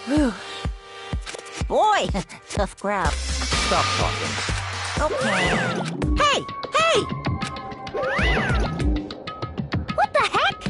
Whew. Boy, tough crowd. Stop talking. Okay. Hey! Hey! What the heck?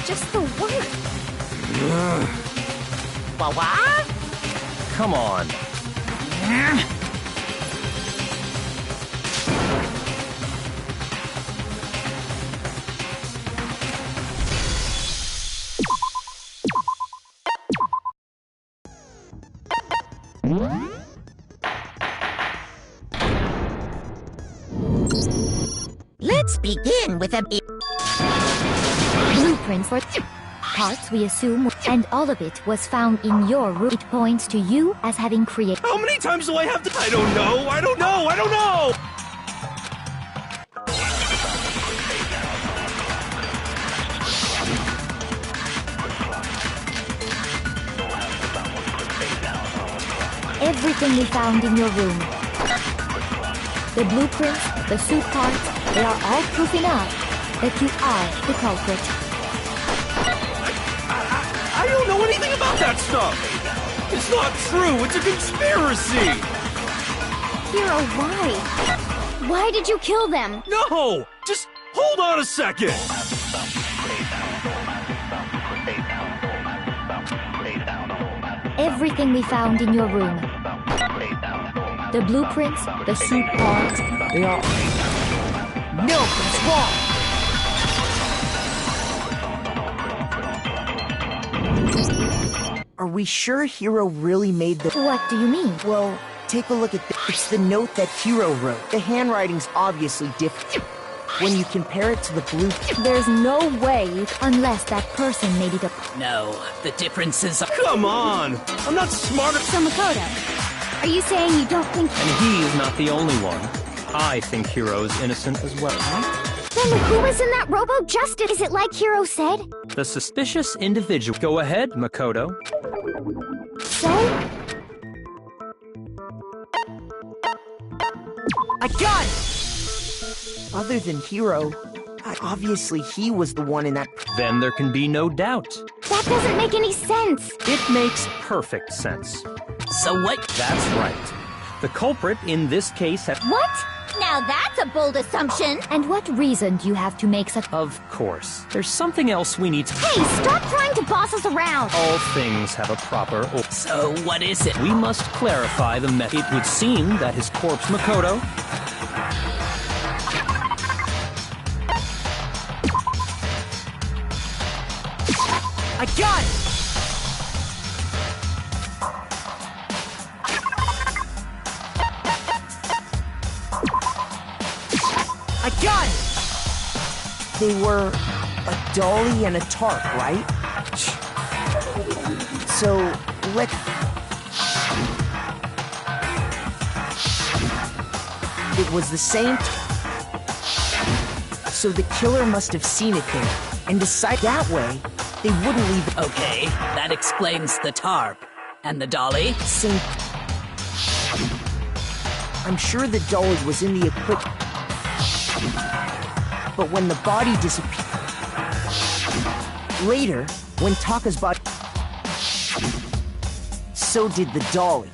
Just the worst. What? Come on. Let's begin with a blueprint for parts we assume, and all of it was found in your room. It points to you as having created. How many times do I have to? I don't know. I don't know. I don't know. Everything we found in your room. The blueprints, the suit parts, they are all proof enough that you are the culprit. I don't know anything about that stuff. It's not true. It's a conspiracy. Hiro, why? Why did you kill them? No! Just hold on a second. Everything we found in your room. The blueprints, the suit parts, they are... No, it's wrong. Are we sure Hiro really made the... What do you mean? Well, take a look at this. It's the note that Hiro wrote. The handwriting's obviously different. When you compare it to the blue... There's no way, unless that person made it up. No, the differences are... Come on! I'm not smart at... So Makoto, are you saying you don't think... And he is not the only one. I think Hiro is innocent as well. Then who was in that robo-justice? Is it like Hiro said? The suspicious individual. Go ahead, Makoto. So? I got it! Other than Hiro, obviously he was the one in that... Then there can be no doubt. That doesn't make any sense. It makes perfect sense. So what? That's right. The culprit in this case had... What? Now that's a bold assumption. And what reason do you have to make such... Of course. There's something else we need to... Hey, stop trying to boss us around! All things have a proper... So what is it? We must clarify the method. It would seem that his corpse, Makoto... I got it! I got it! They were a dolly and a tarp, right? So, let's... It was the same... So the killer must have seen it there, and decided that way, they wouldn't leave it... Okay, that explains the tarp. And the dolly? Same... I'm sure the dolly was in the equipment. But when the body disappeared... Later, when Taka's body... So did the dolly.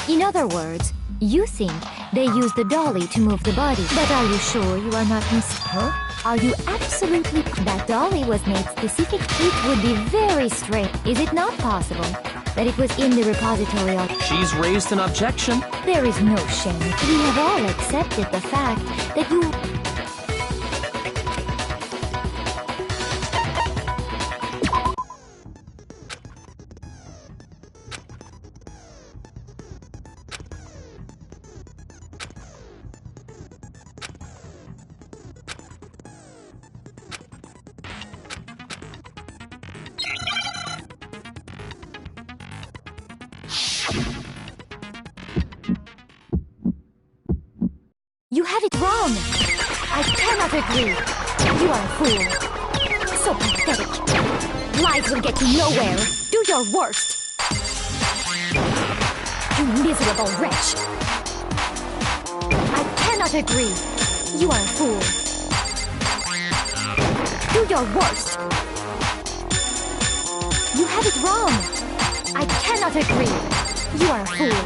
In other words, you think they used the dolly to move the body. But are you sure you are not Huh? Are you absolutely... That dolly was made specific? It would be very strange. Is it not possible that it was in the repository of... She's raised an objection. There is no shame. We have all accepted the fact that you... You have it wrong! I cannot agree! You are a fool! So pathetic! Lies will get you nowhere! Do your worst! You miserable wretch! I cannot agree! You are a fool! Do your worst! You have it wrong! I cannot agree! You are a fool!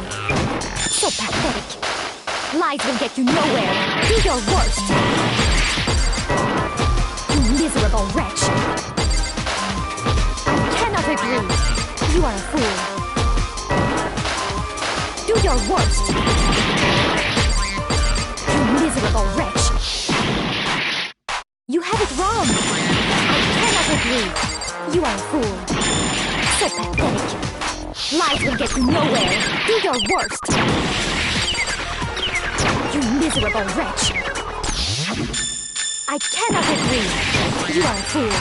So pathetic! Lies will get you nowhere! Do your worst! You miserable wretch! I cannot agree! You are a fool! Do your worst! You miserable wretch! You have it wrong! I cannot agree! You are a fool! So pathetic! Lies will get you nowhere! Do your worst! You miserable wretch! I cannot agree! You are a fool!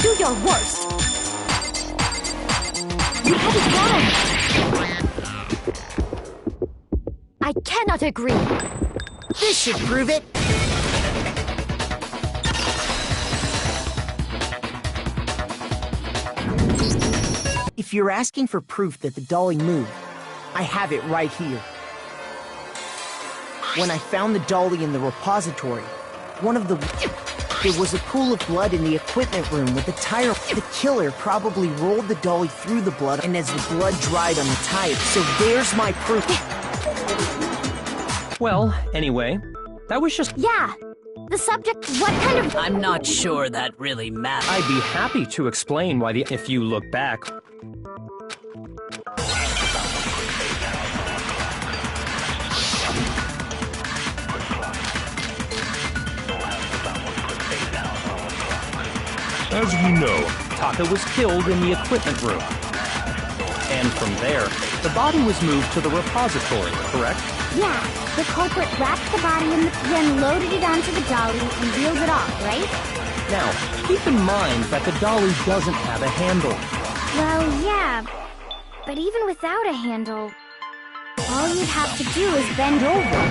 Do your worst! You have it wrong! I cannot agree! This should prove it. If you're asking for proof that the dolly moved, I have it right here. When I found the dolly in the repository, there was a pool of blood in the equipment room with the tire. The killer probably rolled the dolly through the blood, and as the blood dried on the tire. So there's my proof. Well, anyway, that was just... Yeah! The subject, what kind of... I'm not sure that really matters. I'd be happy to explain why if you look back... As we know, Taka was killed in the equipment room. And from there, the body was moved to the repository, correct? Yeah, the culprit wrapped the body in then loaded it onto the dolly and wheeled it off, right? Now, keep in mind that the dolly doesn't have a handle. Well, yeah, but even without a handle, all you'd have to do is bend over.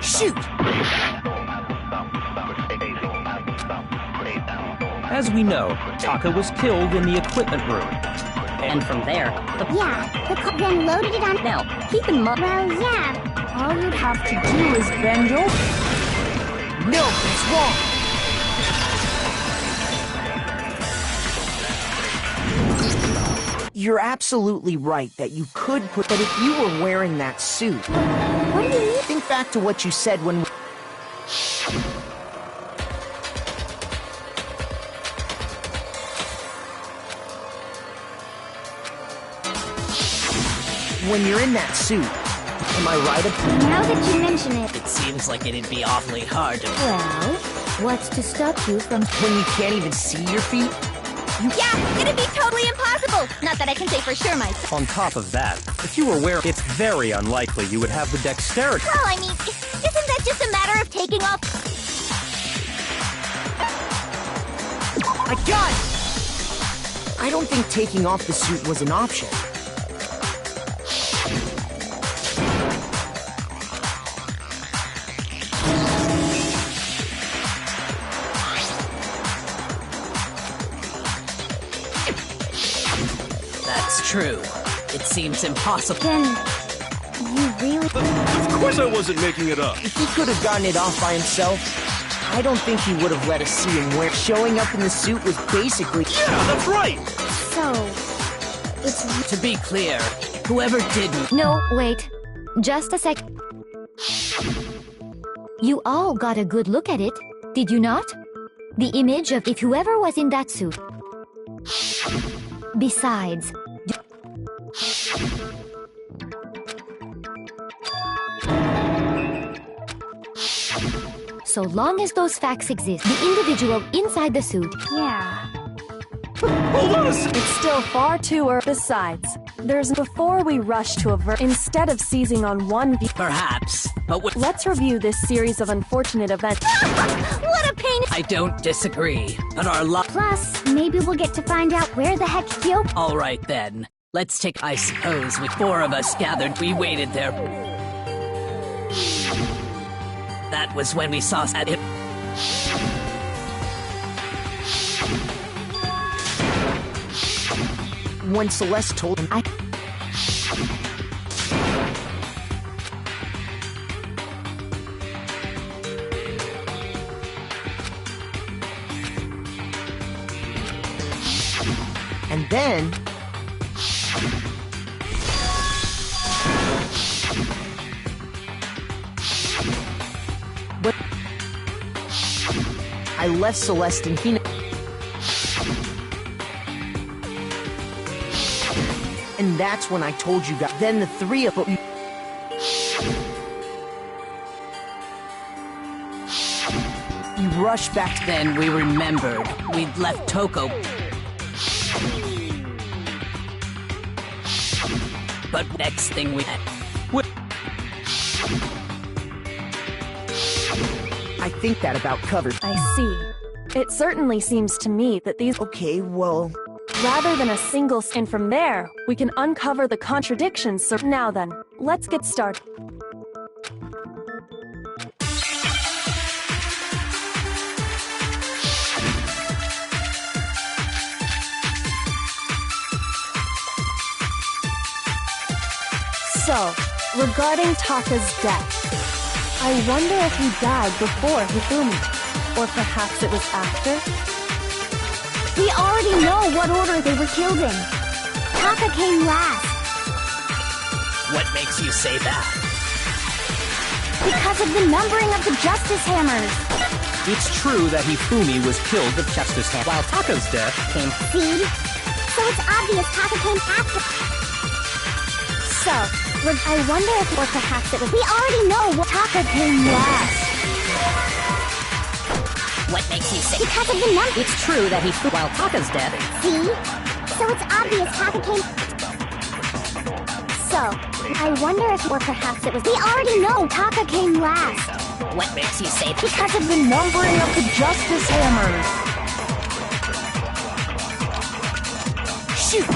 Shoot! As we know, Taka was killed in the equipment room. And from there, Yeah, the then loaded it on... now, keep in mind... Well, yeah, all you'd have to do is bend over. No, it's wrong! You're absolutely right that you could put... But if you were wearing that suit... What do you mean? Think back to what you said when... When you're in that suit, am I right? Now that you mention it, It seems like it'd be awfully hard to... Well, what's to stop you from... When you can't even see your feet? Yeah, it'd be totally impossible. Not that I can say for sure myself. On top of that, if you were wearing... It's very unlikely you would have the dexterity. Well, I mean, isn't that just a matter of taking off? I got it! I don't think taking off the suit was an option. That's true. It seems impossible. then you really... Of course I wasn't making it up. If he could have gotten it off by himself, I don't think he would have let us see him wear. Showing up in the suit was basically... Yeah, that's right! So, it's... To be clear, whoever did... No, wait. Just a sec. You all got a good look at it, did you not? The image of if whoever was in that suit. Besides... So long as those facts exist, the individual inside the suit... Yeah. Hold on a second! It's still far too early. Besides, There's before we rush to avert instead of seizing on one Perhaps, but let's review this series of unfortunate events. What a pain! I don't disagree, but our luck. Plus, maybe we'll get to find out where the heck Kyopo. All right then. Let's take. I suppose with four of us gathered, we waited there. That was when we saw at it. When Celeste told him, and then but I left Celeste and Hina. And that's when I told you guys. Then the three of them. You rushed back. Then we remembered we'd left Toko. But next thing we had. I think that about covers. I see. It certainly seems to me that these Okay, well, rather than a single and from there, we can uncover the contradictions. So now then, let's get started. So, regarding Taka's death, I wonder if he died before Hifumi, or perhaps it was after? We already know what order they were killed in. Taka came last What makes you say that? because of the numbering of the Justice Hammers. It's true that Hifumi was killed with Justice Hand, while Taka's death came. See? So it's obvious Taka came after. So, I wonder if, or perhaps it was. We already know what Taka came last What makes you say? because of the number. It's true that he while Taka's dead. See? So it's obvious Taka came. So, I wonder if, or perhaps it was. We already know Taka came last What makes you say that? because of the numbering of the Justice Hammers. shoot!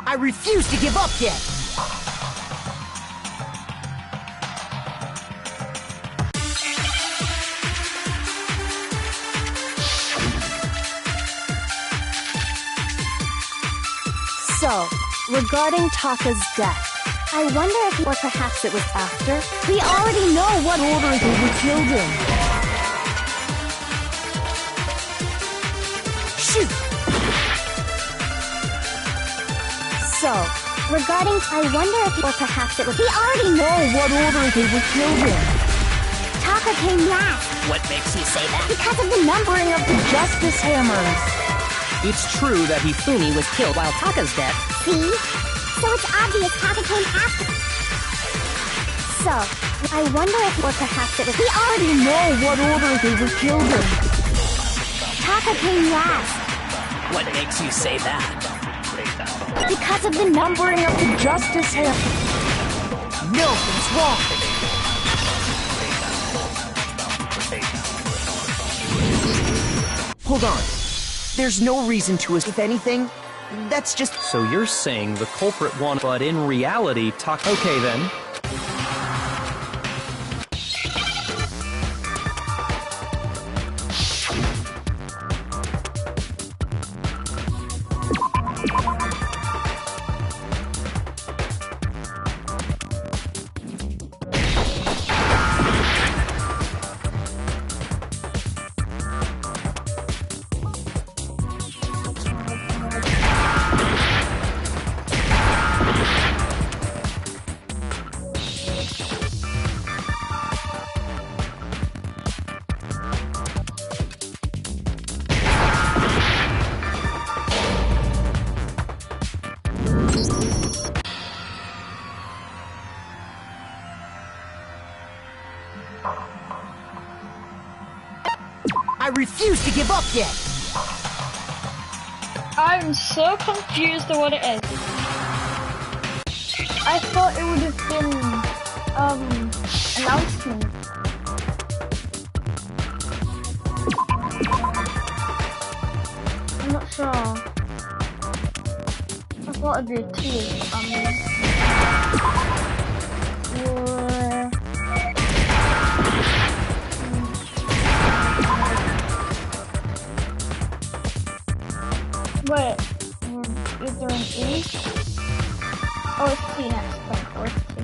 I refuse to give up yet! So, regarding Taka's death, I wonder if, or perhaps it was after? We already know what order they were killed in. Shoot! So, regarding, I wonder if, or perhaps it was. We already know what order they were killed in. Taka came last What makes you say that? because of the numbering of the Justice Hammers. It's true that Hifumi was killed while Taka's dead. See? So it's obvious Taka came after. So, I wonder if, or perhaps it was. We already know what order they were killed in. Taka came last What makes you say that? because of the numbering of the Justice Hammers. No, it's wrong! Hold on. There's no reason to, if anything, that's just... So you're saying the culprit won, but in reality, Okay then. refuse to give up yet. I'm so confused at what it is. I thought it would have been announcement. I'm not sure. I thought it'd be a tease. Wait, is there an E? Oh, it's T next. Oh, it's T.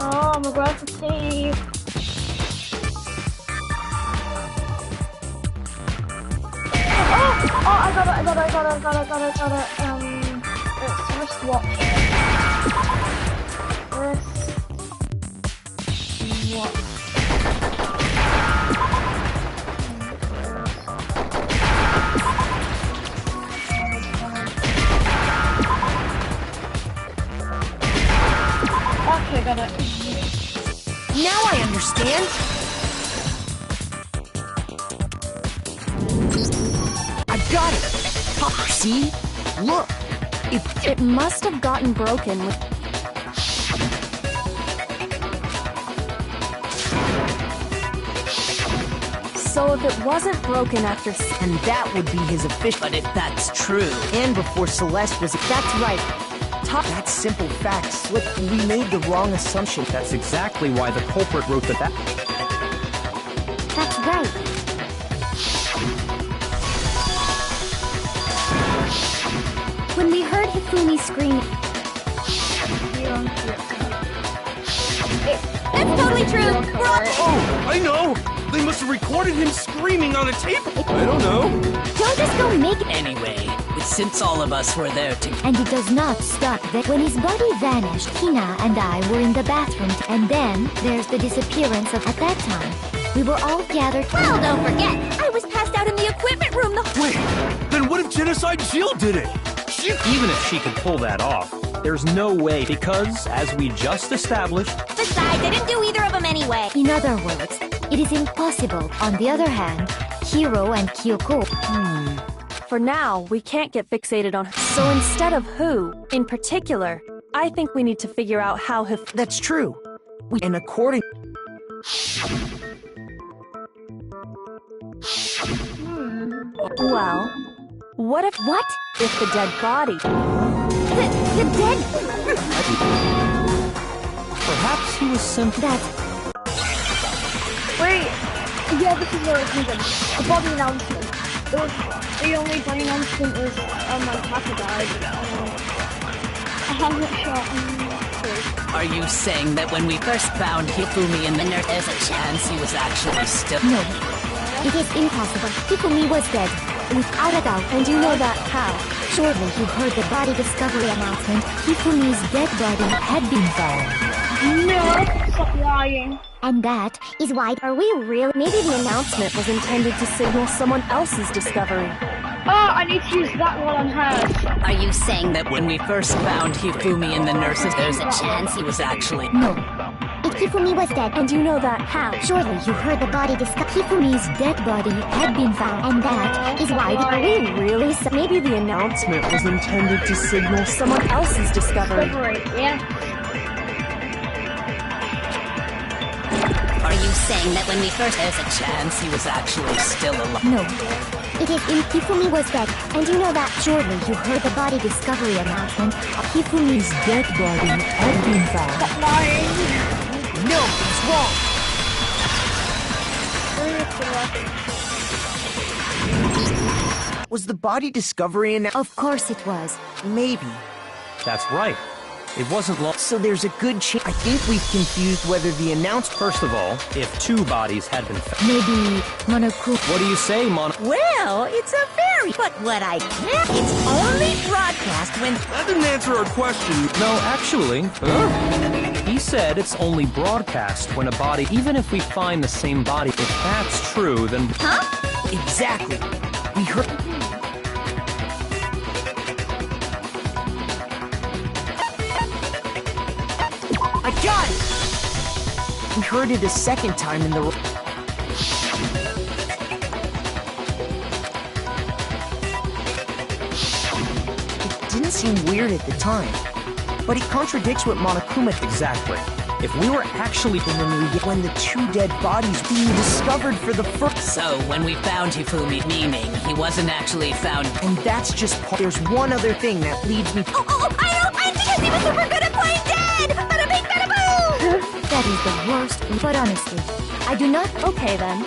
Oh my god, it's a T. Oh, I got it. It's wristwatch. What? Okay, got it. Now I understand. I got it. See? Look. It must have gotten broken with... So if it wasn't broken after... And that would be his official... But if that's true... And before Celeste was... That's right. That simple fact slipped and we made the wrong assumption. That's exactly why the culprit wrote the back. That's right. When we heard Hifumi scream... That's totally true. We're all... Oh, I know! They must have recorded him screaming on a tape. I don't know. Don't just go make it... Anyway, since all of us were there to... And it does not stop that when his body vanished, Hina and I were in the bathroom, and then there's the disappearance of... At that time, we were all gathered... Well, don't forget, I was passed out in the equipment room the... Wait, then what if Genocide Jill did it? Even if she could pull that off, there's no way because, as we just established... Besides, I didn't do either of them anyway. In other words, it is impossible. On the other hand, Hiro and Kyoko... For now, we can't get fixated on... So instead of who, in particular, I think we need to figure out how That's true. And according... Well, what if... What? If the dead body... The dead... Perhaps he was simply... That's... Wait, yeah, this is where it comes in. The body announcement. It was, the only body announcement was like Taka died. I'm not sure. Are you saying that when we first found Hifumi in the nurse, there's a chance he was actually still... No. It is impossible. Hifumi was dead. Without a doubt. And you know that how? Surely you heard the body discovery announcement. Hifumi's dead body had been found. No, stop lying. And that is why... Are we really? Maybe the announcement was intended to signal someone else's discovery. Oh, I need to use that while I'm hurt. Are you saying that when we first found Hifumi in the nurses, there's a chance he was actually... No. If Hifumi was dead, And you know that how? Surely you heard the body discovery. Hifumi's dead body had been found. And that is why... Are we really? Maybe the announcement was intended to signal someone else's discovery. Yeah. Are you saying that when we first... There's a chance he was actually still alive? No. it is in Hifumi was dead, and you know that. Surely you heard the body discovery announcement. Hifumi's dead body had been found. Stop lying. No, it's wrong. Was the body discovery Of course it was. Maybe. That's right. It wasn't long... So there's a good chance. I think we've confused whether the announced... First of all, if 2 bodies had been found... Maybe Monoku... What do you say, Well, it's a very... But what I can't... It's only broadcast when... That didn't answer our question. No, actually... He said it's only broadcast when a body... Even if we find the same body, if that's true, then... Huh? Exactly. We heard... he heard it a second time in the... It didn't seem weird at the time, but it contradicts what Monokuma... Exactly. If we were actually... When the two dead bodies being discovered for the first... So, when we found Hifumi, meaning he wasn't actually found... And that's just part... There's one other thing that leads me... Oh, I know! I because he was super good at playing dead! Bada bing, bada boom! That is the worst, but honestly, I do not... Okay then.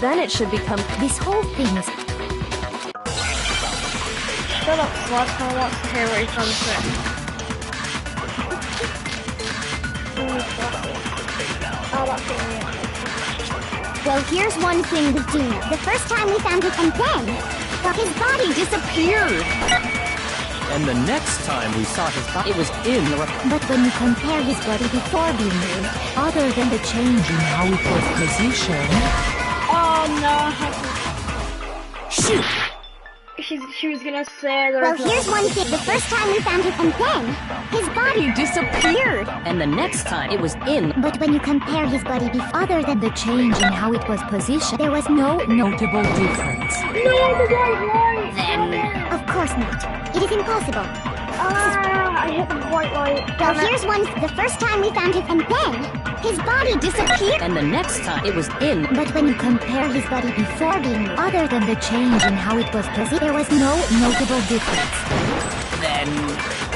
Then it should become... This whole thing is... Shut up, slut. I want to hear where you're from Well, here's one thing we do know. The first time we found him, and then his body disappeared. And the next time we saw his body, it was in the... But when you compare his body before being moved, other than the change in how it was positioned... Oh no. Shoot! She was gonna say there Well, was here's one thing. The first time we found him, and then his body disappeared. And the next time, it was in... But when you compare his body before, Other than the change in how it was positioned, there was no notable difference. Then, of course not. It is impossible. I hit the white light. Well, here's one. The first time we found him, and then his body disappeared. And the next time, it was in... But when you compare his body before being moved, Other than the change in how it was positioned, there was no notable difference. Then,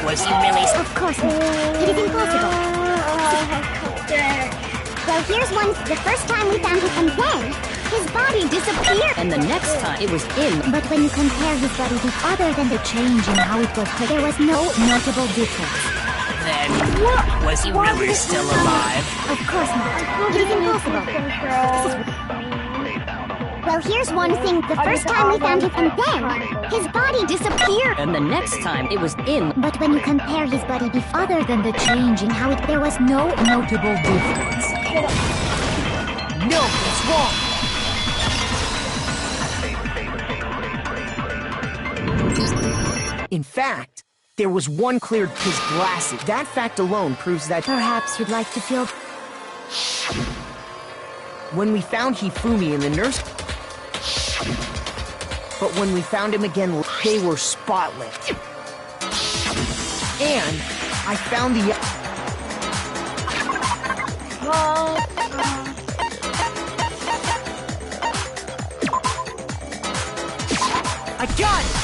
was he really... of course not. It is impossible. Well, here's one. The first time we found him, and then his body disappeared. And the next time, it was in... But when you compare his body before, Other than the change in how it was positioned, there was no notable difference. Then, was he really still alive? of course not. It is impossible. Well, here's one thing. The first time we found him, and then his body disappeared. And the next time, it was in... But when you compare his body before, Other than the change in how it... There was no notable difference. No, it's wrong! In fact, there was one cleared his glasses. That fact alone proves that Perhaps you'd like to feel... when we found Hifumi in the nurse... But when we found him again, they were spotless. And I found the... I got it!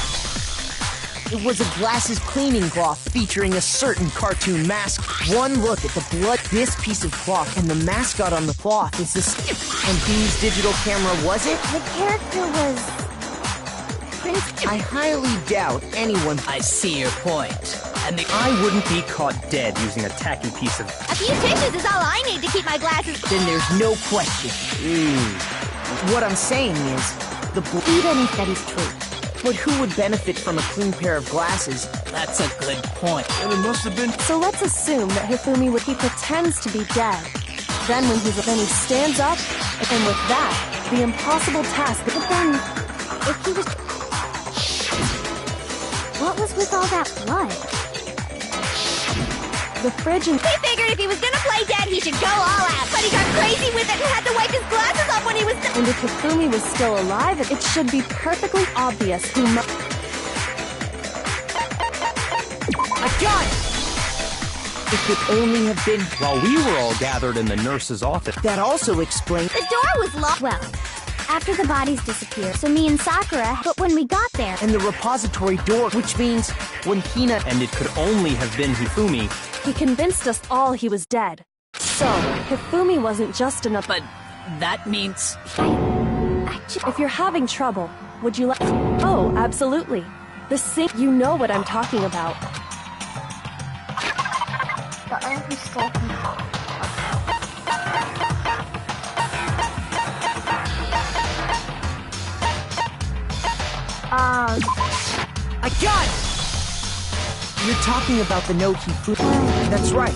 It was a glasses cleaning cloth featuring a certain cartoon mask. One look at the blood, this piece of cloth, and the mascot on the cloth is this. And whose digital camera was it? the character was Prince. I highly doubt anyone. I see your point. And the... I wouldn't be caught dead using a tacky piece of... A few tissues is all I need to keep my glasses... Then there's no question. What I'm saying is, Even if that is true. but who would benefit from a clean pair of glasses? That's a good point. And it must have been... So let's assume that Hifumi he pretends to be dead. Then he stands up, and with that, the impossible task. But then, if he was... What was with all that blood? The fridge and... He figured if he was gonna play dead, he should go all out. But he got crazy with it and had to wipe his glasses off when he was... And if Hifumi was still alive, it should be perfectly obvious who I got it! If it only had been... While we were all gathered in the nurse's office... That also explains... The door was locked. Well, after the bodies disappeared, so me and Sakura... But when we got there... And the repository door, which means when Hina... And it could only have been Hifumi. He convinced us all he was dead. So, Hifumi wasn't just enough. But that means... If you're having trouble, would you like... Oh, absolutely. The sink... You know what I'm talking about. But I have to stop him. I got it! You're talking about the note Hifumi... That's right.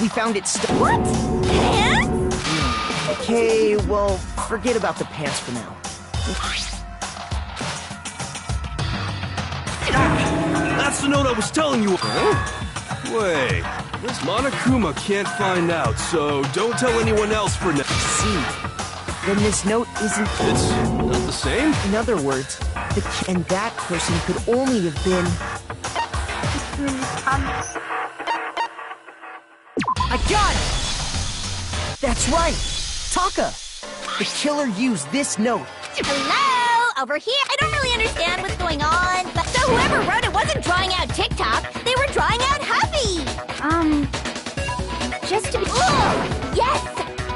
We found it What? Pants? Okay, well, forget about the pants for now. That's the note I was telling you about. Wait, This Monokuma can't find out, so don't tell anyone else for now. See, then this note isn't... It's not the same? In other words, and that person could only have been... I got it! That's right! Taka! The killer used this note. Hello? Over here? I don't really understand what's going on, but so whoever wrote it wasn't drawing out TikTok, they were drawing out Huffy! Just to be... Ugh! Yes!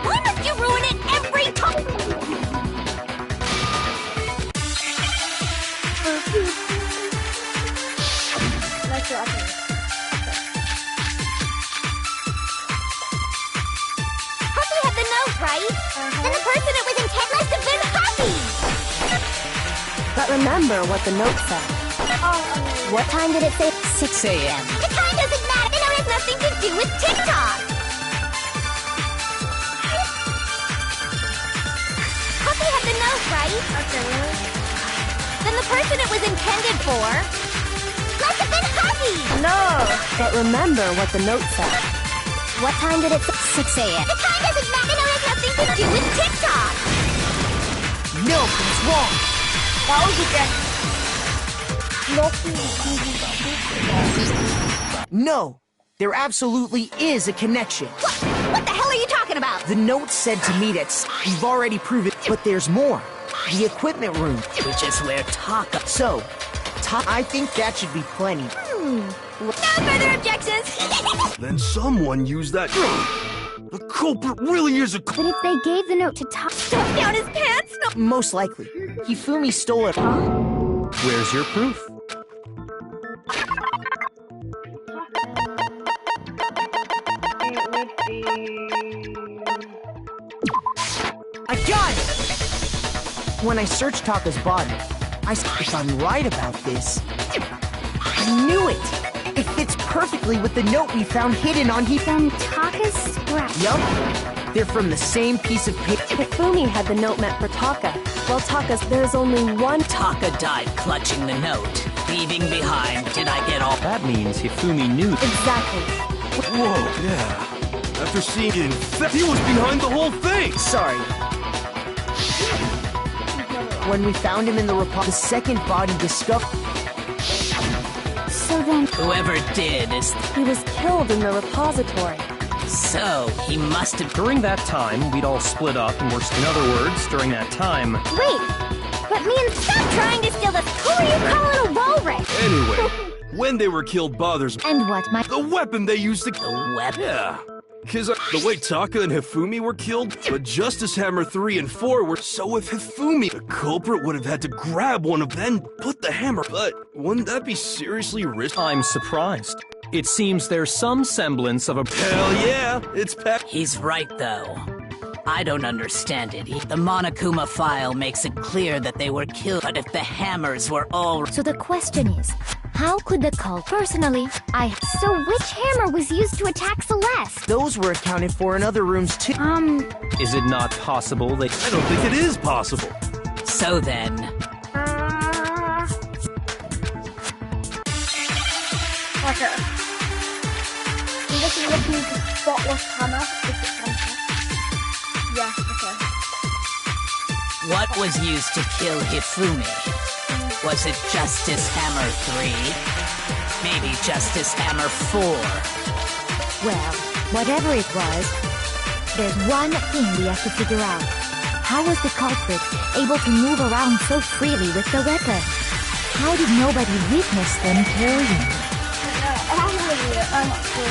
Why must you ruin it every time? That's your update. Huffy had the note, right? And the person it was intended must have been Huffy! But remember what the note said. What time did it say? 6 a.m. The time doesn't matter. The note has nothing to do with TikTok. Huffy had the note, right? Okay. Then the person it was intended for must have been Huffy! No! But remember what the note said. What time did it say? 6 a.m. The time doesn't matter. The note has nothing to do with TikTok. No, that's wrong! That was a guess. No! There absolutely is a connection. What the hell are you talking about? The note said to meet at... You've already proven... But there's more. The equipment room. Which is where Taka... So, I think that should be plenty. No further objections. Then someone used that... The culprit really is a... But if they gave the note to Taka... Stuff down his pants? No. Most likely. Hifumi stole it. Where's your proof? It would be... I got it! When I searched Taka's body, if I'm right about this, I knew it! It fits perfectly with the note we found hidden on Then Taka's scrap. Yup. They're from the same piece of paper. Hifumi had the note meant for Taka. Well, there's only one Taka died clutching the note, leaving behind, did I get all... That means Hifumi knew... Exactly. Whoa, yeah. After seeing it, he was behind the whole thing! Sorry. When we found him in the the second body discovered... So then... Whoever did is... He was killed in the repository. So, he must have... During that time, we'd all split up and were... In other words, during that time... Wait! But me and... Stop trying to steal this. Who are you calling a walrus? Anyway, when they were killed bothers me. And what, my... The weapon they used to... The weapon? Yeah. Because the way Taka and Hifumi were killed, but Justice Hammer 3 and 4 were... So if Hifumi, the culprit, would have had to grab one of them, put the hammer... But wouldn't that be seriously risky? I'm surprised. It seems there's some semblance of a... Hell yeah, it's packed. He's right, though. I don't understand it. The Monokuma file makes it clear that they were killed, but if the hammers were all... So the question is, how could the cult... Personally, So which hammer was used to attack Celeste? Those were accounted for in other rooms too. Is it not possible they... I don't think it is possible. So then... Okay. I'm just looking to spotless hammer. Is it hammer? Yeah, okay. What was used to kill Hifumi? Was it Justice Hammer 3? Maybe Justice Hammer 4? Well, whatever it was, there's one thing we have to figure out. How was the culprit able to move around so freely with the weapon? How did nobody witness them carrying it?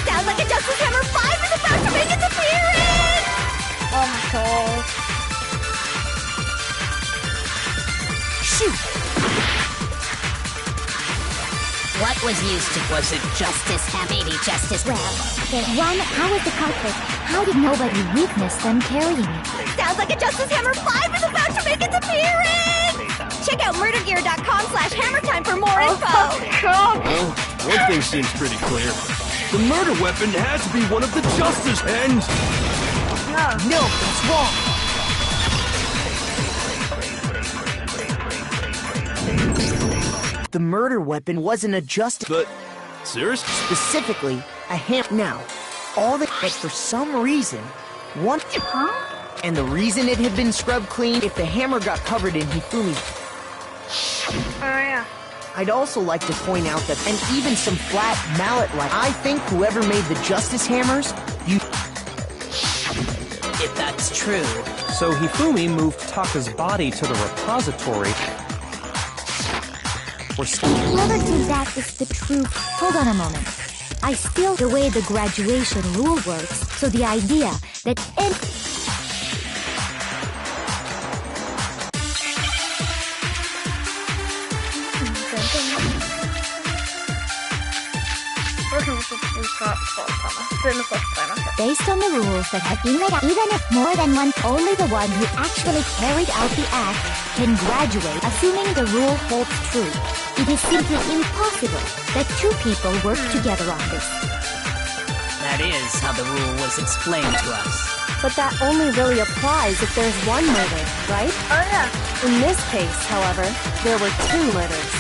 Sounds like a Justice Hammer 5 is about to make its appearance! Oh my god. Shoot! What was used to... Was it Justice Hammer? Maybe Justice... Well, there's one. How was the culprit? How did nobody witness them carrying it? Sounds like a Justice Hammer 5 is about to make its appearance! Check out murdergear.com/hammertime for more info! Well, one thing seems pretty clear. The murder weapon had to be one of the Justice and... No, that's wrong! The murder weapon wasn't a justice... But... Seriously? Specifically, a ham... Now, But for some reason, and the reason it had been scrubbed clean, if the hammer got covered in Hifumi. Oh yeah. I'd also like to point out that, and even some flat mallet-like. I think whoever made the Justice Hammers, If that's true, So Hifumi moved Taka's body to the repository. Whoever did that is the true... Hold on a moment. I still... The way the graduation rule works, so the idea that... Based on the rules that have been laid out, even if more than one, only the one who actually carried out the act can graduate, assuming the rule holds true. It is simply impossible that two people work together on this. that is how the rule was explained to us. But that only really applies if there's one murder, right? Oh yeah. In this case, however, there were two murders.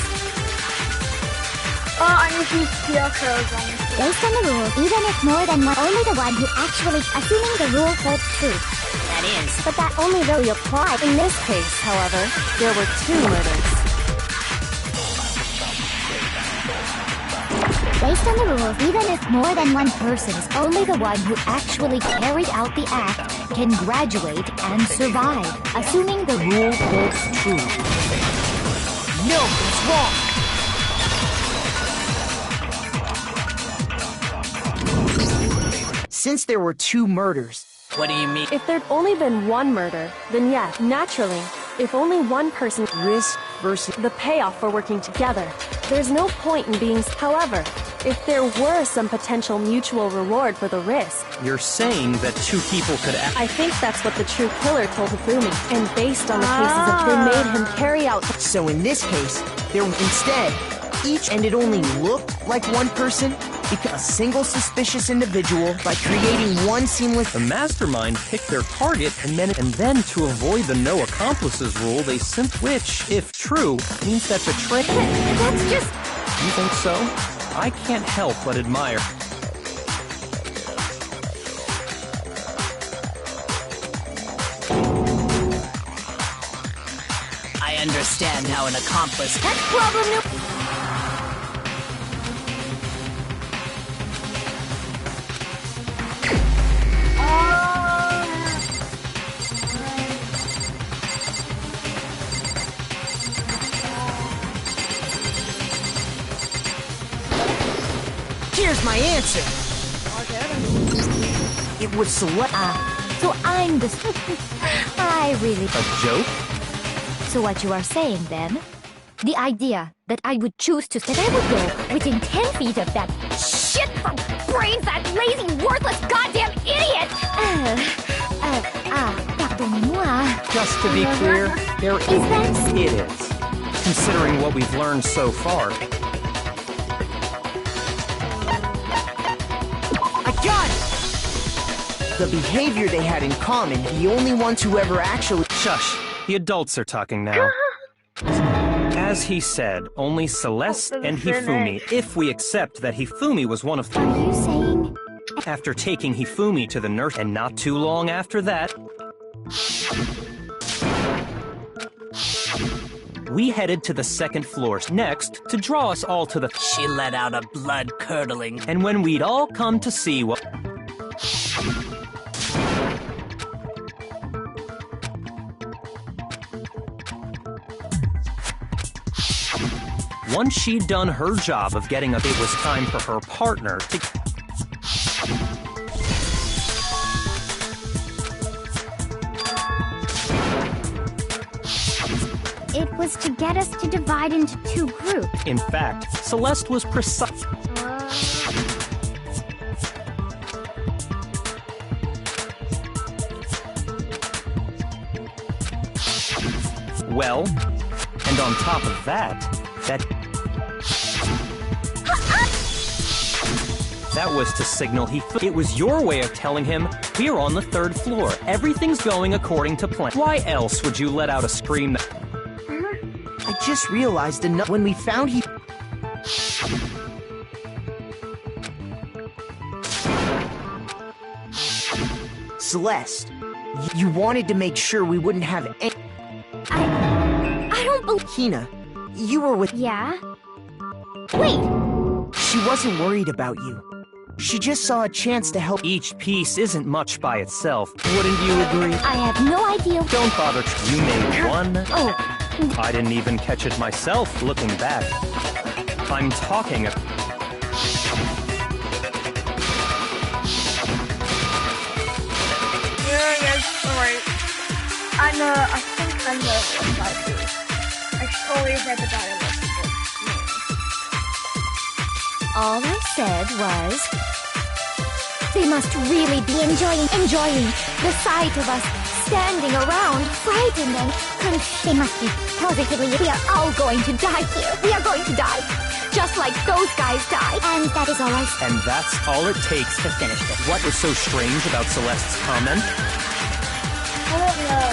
Oh, I need to use Kyoko on this. Based on the rules, even if more than one, only the one who actually, assuming the rule holds true. That is. But that only really applies. In this case, however, there were two murders. Based on the rules, even if more than one person is only the one who actually carried out the act can graduate and survive, assuming the rule holds true. No, it's wrong! Since there were two murders, What do you mean? If there'd only been one murder, then yes, naturally, if only one person risk versus... the payoff for working together. There's no point in being... However, if there were some potential mutual reward for the risk, You're saying that two people could act. I think that's what the true killer told Hifumi. And based on the cases of they made him carry out... So in this case, there instead, each and it only looked like one person, because a single suspicious individual, by creating one seamless... The mastermind picked their target, and then to avoid the no accomplices rule, they which, if true, means that betrayal. That's just... You think so? I can't help but admire. I understand how an accomplice... That's problem no... Here's my answer! It was select... So I'm the... I really... A joke? So what you are saying then? The idea that I would choose to... That I would go within 10 feet of that shit brains, that lazy, worthless, goddamn idiot! Pardonnez-moi. Just to be clear, there Is that... It is. Considering what we've learned so far. I got it! The behavior they had in common, the only ones who ever actually... Shush. The adults are talking now. As he said, only Celeste and Hifumi, if we accept that Hifumi was one of them. Are you saying... After taking Hifumi to the nurse, and not too long after that, we headed to the second floor next to draw us all to the... She let out a blood-curdling... And when we'd all come to see what... Once she'd done her job of getting up, it was time for her partner to... It was to get us to divide into two groups. In fact, Celeste was precise. Well, and on top of that was to signal it was your way of telling him, we're on the third floor. Everything's going according to plan. Why else would you let out a scream that... I just realized when we found Celeste, you wanted to make sure we wouldn't have any... I don't believe... Hina, you were with... Yeah? Wait! She wasn't worried about you. She just saw a chance to help... Each piece isn't much by itself. Wouldn't you agree? I have no idea... Don't bother. You made one. Oh, I didn't even catch it myself, looking back. I'm talking... Yeah, yes, alright. I think I know what I do. I totally read the dialogue. All I said was, they must really be enjoying the sight of us standing around, frightened and They must be positively... we are all going to die here. We are going to die, just like those guys died. And that is all I said. And that's all it takes to finish it. What was so strange about Celeste's comment? I don't know.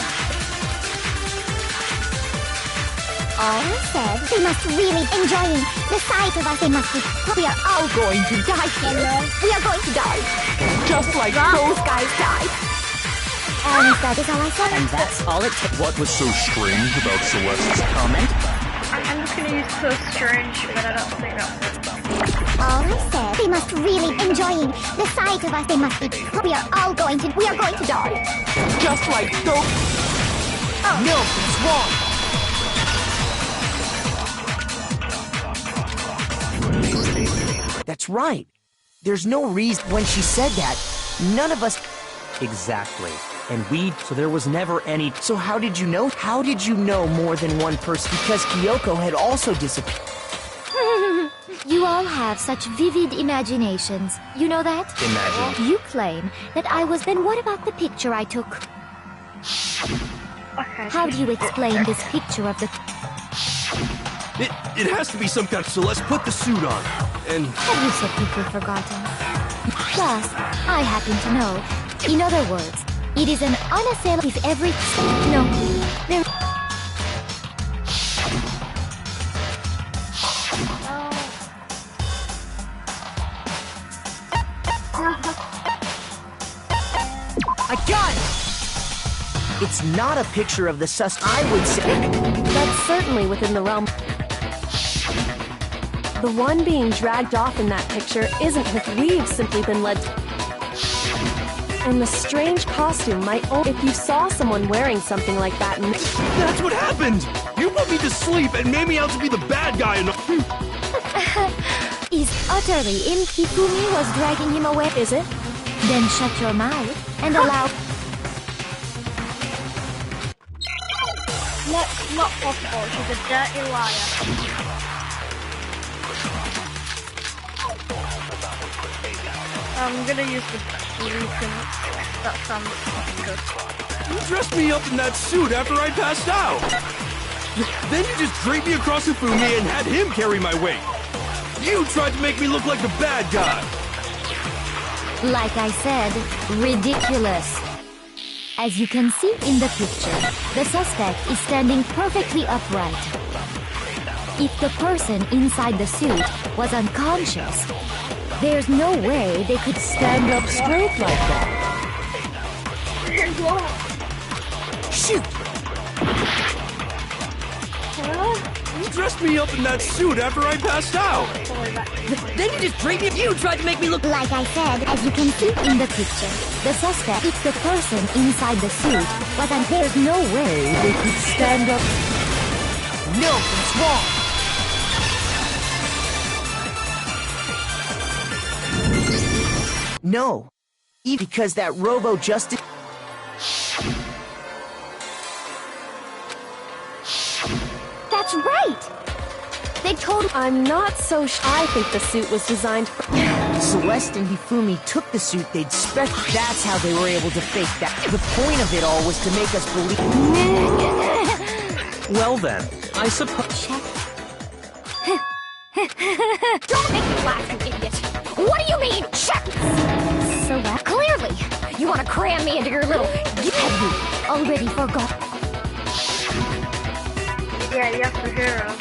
All I said, they must really enjoying the sight of us. They must be... We are all going to die here. We are going to die, just like those guys died. And that is all I said. And that's all it takes. What was so strange about Celeste's comment? I'm just gonna use so strange, but I don't think that's it. All I said, they must really enjoying the sight of us. They must be... We are going to die. Just like those... No, it's wrong! That's right. There's no reason when she said that. None of us... Exactly. And so there was never any... So how did you know? How did you know more than one person? Because Kyoko had also disappeared. You all have such vivid imaginations. You know that? Imagine. You claim that I was... Then what about the picture I took? Okay. How do you explain this picture of the... It has to be some kind of... Celeste, put the suit on. And... Have you so quickly forgotten? Plus, I happen to know. In other words, it is an unassailable... If every... No. There... I got it! It's not a picture of the I would say... That's certainly within the realm. The one being dragged off in that picture isn't Hith. We've simply been led to... And the strange costume might only... If you saw someone wearing something like that and... That's what happened! You put me to sleep and made me out to be the bad guy and... Is utterly Hifumi was dragging him away, is it? Then shut your mouth and allow... Not possible. She's a dirty liar. I'm gonna use the beacon. That sounds good. You dressed me up in that suit after I passed out! Then you just draped me across Hifumi and had him carry my weight! You tried to make me look like the bad guy! Like I said, ridiculous. As you can see in the picture, the suspect is standing perfectly upright. If the person inside the suit was unconscious, there's no way they could stand up straight like that. Shoot! You dressed me up in that suit after I passed out! Then you just draped me. You tried to make me look... Like I said, as you can see in the picture, The suspect, if the person inside the suit was there's no way they could stand up. No, it's wrong! No. Because that Robo-Justice... That's right! They told... I'm not so sure. I think the suit was designed for... Celeste and Hifumi took the suit they'd spec. That's how they were able to fake that. The point of it all was to make us believe... Well then, I suppose... Don't make me laugh, you idiot! What do you mean, check? So that... Clearly, you want to cram me into your little... Have you already forgot? Yeah, yes, the hero.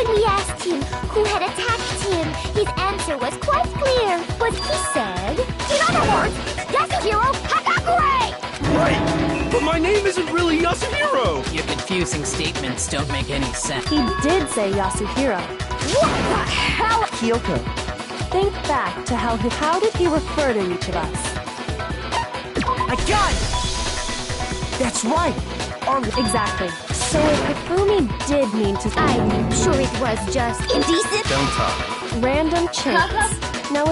when we asked him who had attacked him, his answer answer was quite clear. What he said... In other words, Yasuhiro Hakakure! Right! But my name isn't really Yasuhiro! Your confusing statements don't make any sense. He did say Yasuhiro. What the hell? Kyoko, Think back to how did he refer to each of us? I got it! That's right! Exactly. So if Hifumi did mean to... I'm sure it was just Indecent? Don't talk. Random chance. No.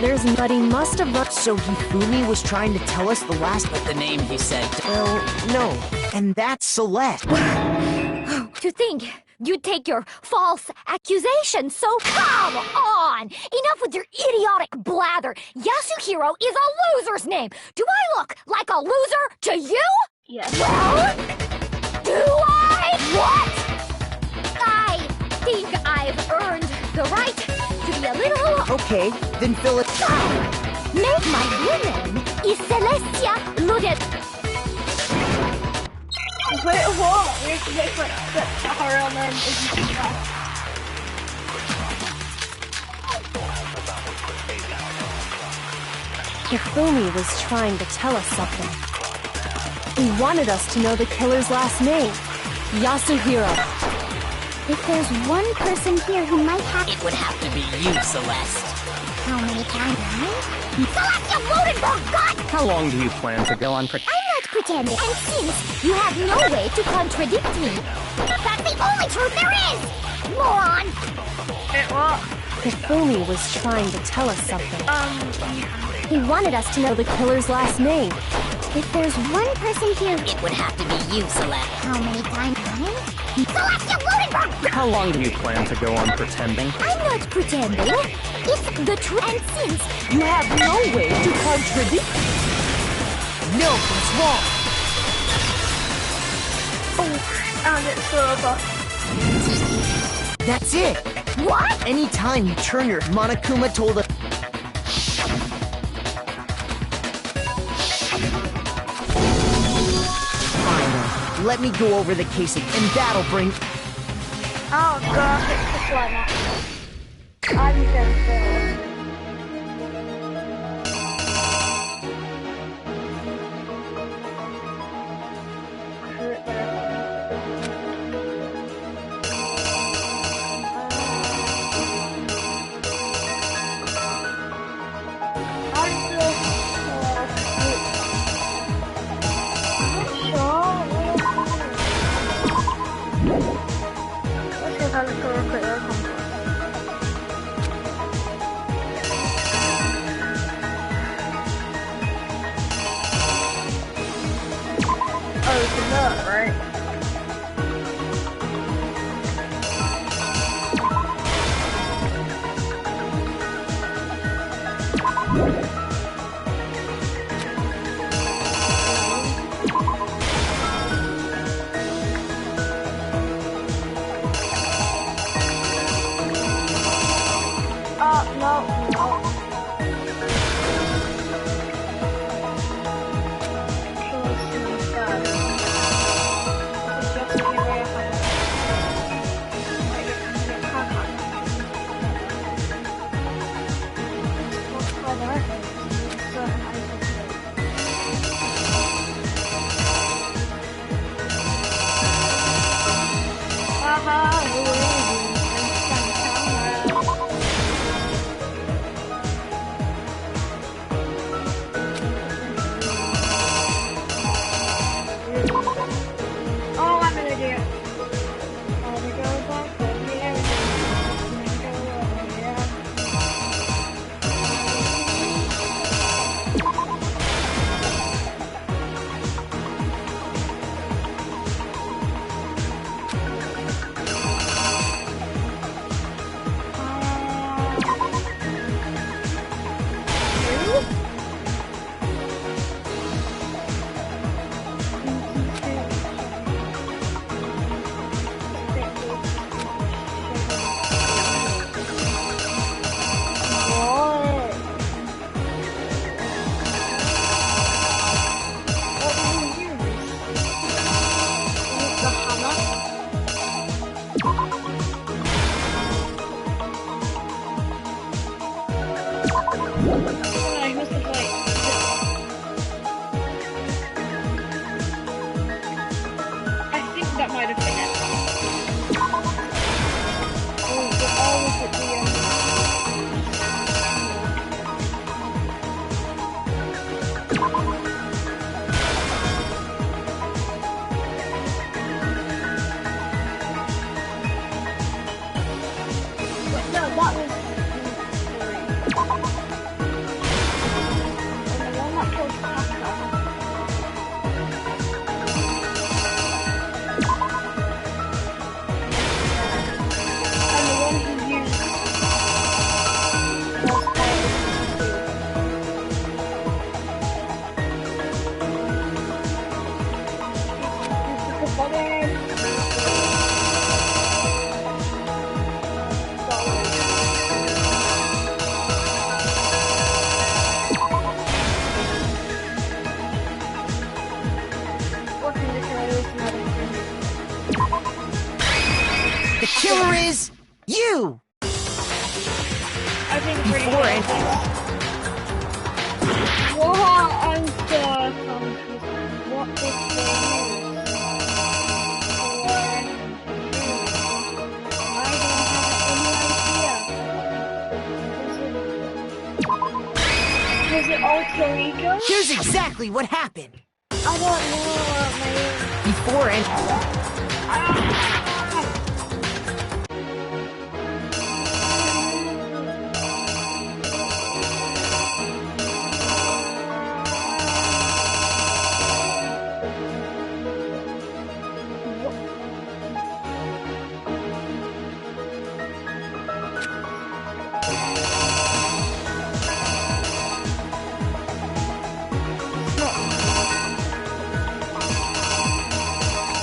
There's... But he must have run... So Hifumi was trying to tell us the last... But the name he said... Well, no. And that's Celeste. To think you'd take your false accusation, so come on! Enough with your idiotic blather! Yasuhiro is a loser's name! Do I look like a loser to you? Yes. Well, do I? What? I think I've earned the right to be a little... Okay, then fill it... Make my real name is Celestia Ludet. Wait, what? We have to wait for her real name isn't that. Hifumi was trying to tell us something. He wanted us to know the killer's last name. Yasuhiro. If there's one person here who might have... It would have to be you, Celeste. How many times? Celestia Ludenberg, God! How long do you plan to go on I'm not pretending. And since you have no way to contradict me, that's the only truth there is! Moron! Wait, what? Hifumi was trying to tell us something. He wanted us to know Know the killer's last name. if there's one person here... It would have to be you, Celeste. How many times? Celestia Ludenberg! How long do you plan to go on pretending? I'm not pretending. It's the truth. And since you have no way to contradict me, No, that's wrong! And it's over. That's it! what? Anytime you turn your... Monokuma told us... Fine, let me go over the casing, and that'll bring... Oh gosh, it's just like that. I'm gonna fail. Right. No. The killer is you! I think it's pretty Before good. it, Whoa, I'm so confused. What is the news? I don't have any idea. Was it alter ego? here's exactly what happened. I don't know, Before and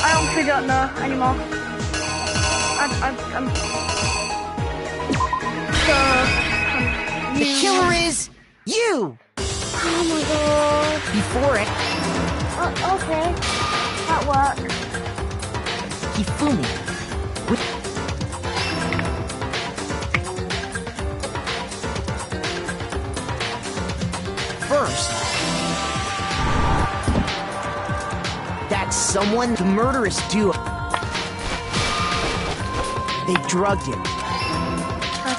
I honestly don't know anymore. I'm so the confused. killer is you! Oh my god. Before it, Okay. That works. Hifumi. With first, that someone, the murderous duo. They drugged him.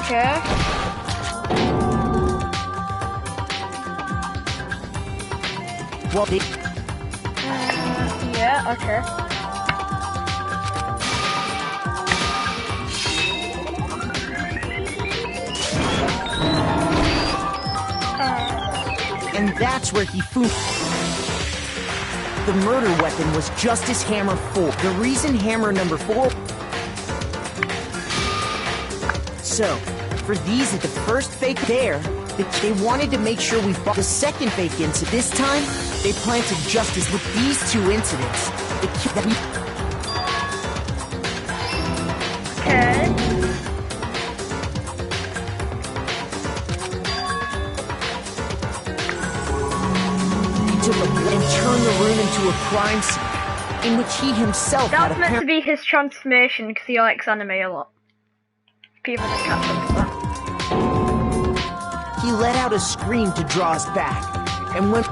Okay. Well, they Yeah, okay. and that's where Hifumi. The murder weapon was Justice Hammer 4. The reason Hammer number 4. So, for these at the first fake there, they wanted to make sure we fought the second fake incident. This time, they planted justice with these two incidents. Okay. He took and turned the room into a crime scene, in which he himself had That's meant to apparently. be his transformation because he likes anime a lot. People that catch up to that. He let out a scream to draw us back, and when.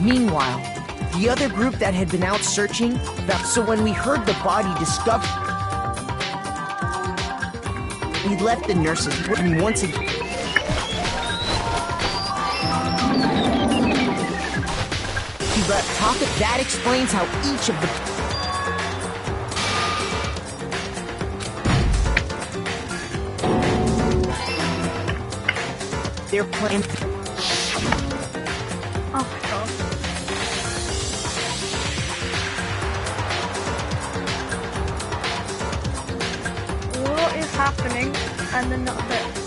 Meanwhile, the other group that had been out searching, so when we heard the body discovered, we left the nurses, and once again. But Taka, that explains how each of the. Their plan. Oh god. What is happening? And then that's it.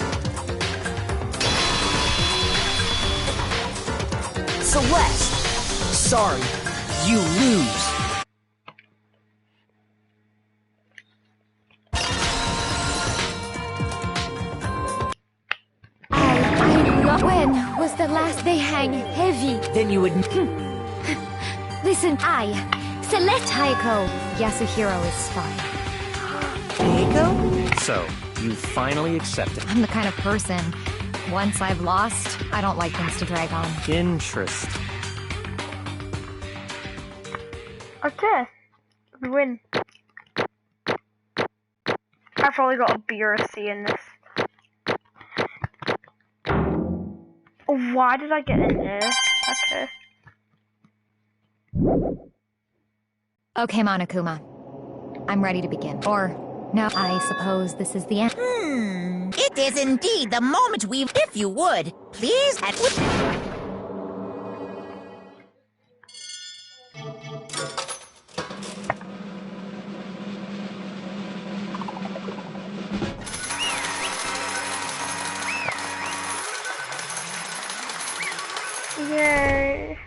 Celeste! Sorry, you lose. When was the last day hang heavy? Then you would. Listen, Celeste Hayako. Yasuhiro is fine. Eiko? So, you finally accepted. I'm the kind of person, once I've lost, I don't like things to drag on. Interest. Okay. We win. I've probably got a B or a C in this. Why did I get in here? Okay. Okay, Monokuma. I'm ready to begin. Or, no, I suppose this is the end. It is indeed the moment if you would, please, Yay.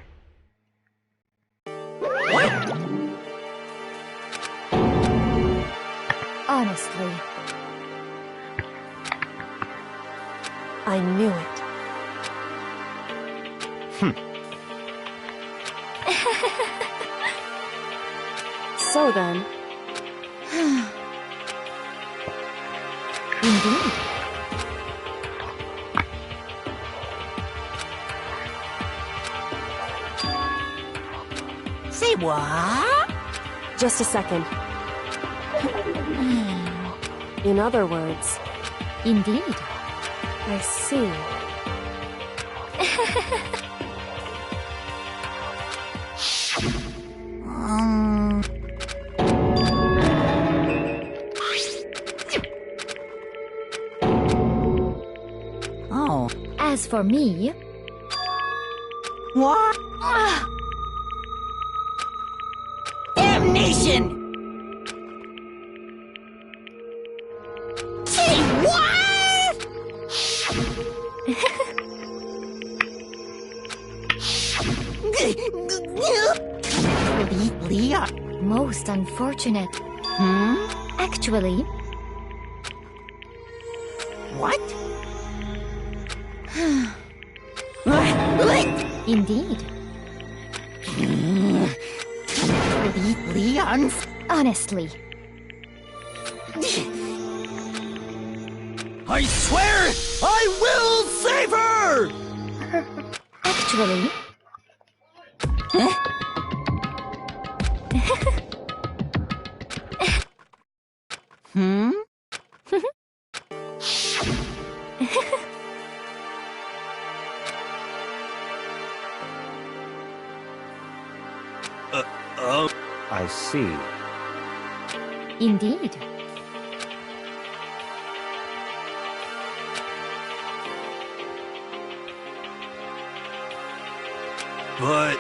Honestly, I knew it. So then, Indeed. Say what? Just a second. In other words, Indeed. I see. Oh. As for me... What? Damnation! Say what? Leon. Most unfortunate. Actually, What? indeed. Leon? Honestly. I swear I will save her! Actually, I see. indeed. But